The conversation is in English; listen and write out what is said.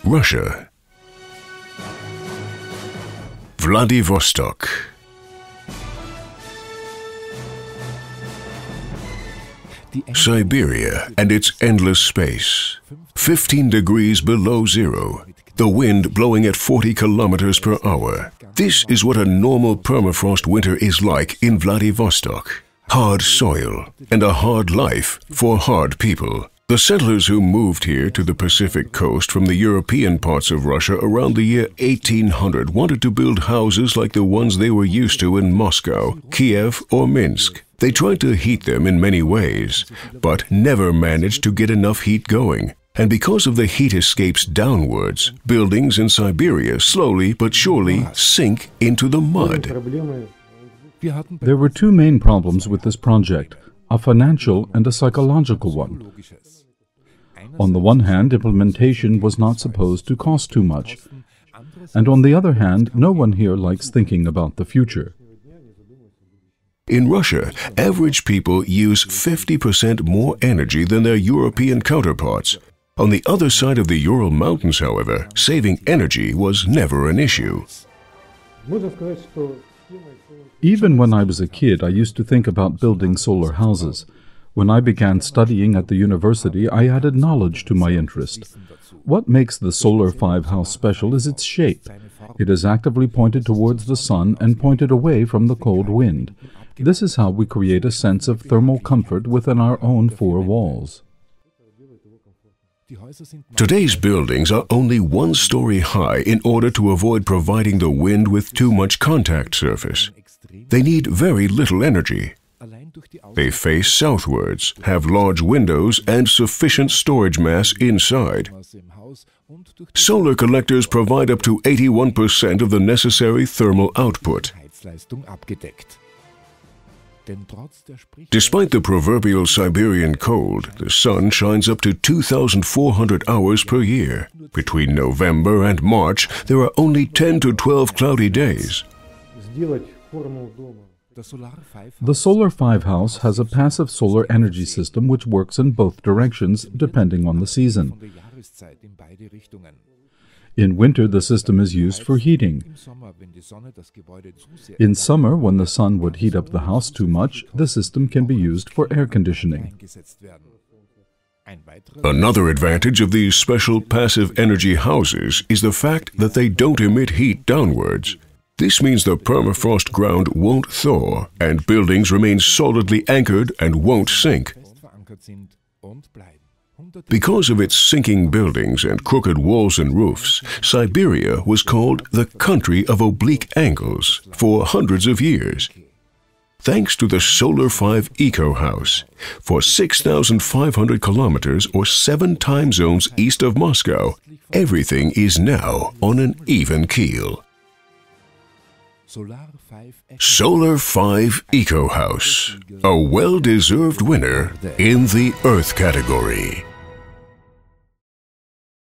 Russia. Vladivostok. Siberia and its endless space. 15 degrees below zero. The wind blowing at 40 kilometers per hour. This is what a normal permafrost winter is like in Vladivostok. Hard soil and a hard life for hard people. The settlers who moved here to the Pacific coast from the European parts of Russia around the year 1800 wanted to build houses like the ones they were used to in Moscow, Kiev, or Minsk. They tried to heat them in many ways, but never managed to get enough heat going. And because of the heat escapes downwards, buildings in Siberia slowly but surely sink into the mud. There were two main problems with this project, a financial and a psychological one. On the one hand, implementation was not supposed to cost too much, and on the other hand, no one here likes thinking about the future. In Russia, average people use 50% more energy than their European counterparts. On the other side of the Ural Mountains, however, saving energy was never an issue. Even when I was a kid, I used to think about building solar houses. When I began studying at the university, I added knowledge to my interest. What makes the Solar 5 house special is its shape. It is actively pointed towards the sun and pointed away from the cold wind. This is how we create a sense of thermal comfort within our own four walls. Today's buildings are only 1 story high in order to avoid providing the wind with too much contact surface. They need very little energy. They face southwards, have large windows and sufficient storage mass inside. Solar collectors provide up to 81% of the necessary thermal output. Despite the proverbial Siberian cold, the sun shines up to 2,400 hours per year. Between November and March, there are only 10 to 12 cloudy days. The Solar 5 house has a passive solar energy system which works in both directions depending on the season. In winter, the system is used for heating. In summer, when the sun would heat up the house too much, the system can be used for air conditioning. Another advantage of these special passive energy houses is the fact that they don't emit heat downwards. This means the permafrost ground won't thaw and buildings remain solidly anchored and won't sink. Because of its sinking buildings and crooked walls and roofs, Siberia was called the country of oblique angles for hundreds of years. Thanks to the Solar 5 Eco House, for 6,500 kilometers or 7 time zones east of Moscow, everything is now on an even keel. Solar 5 Eco House, a well-deserved winner in the Earth category.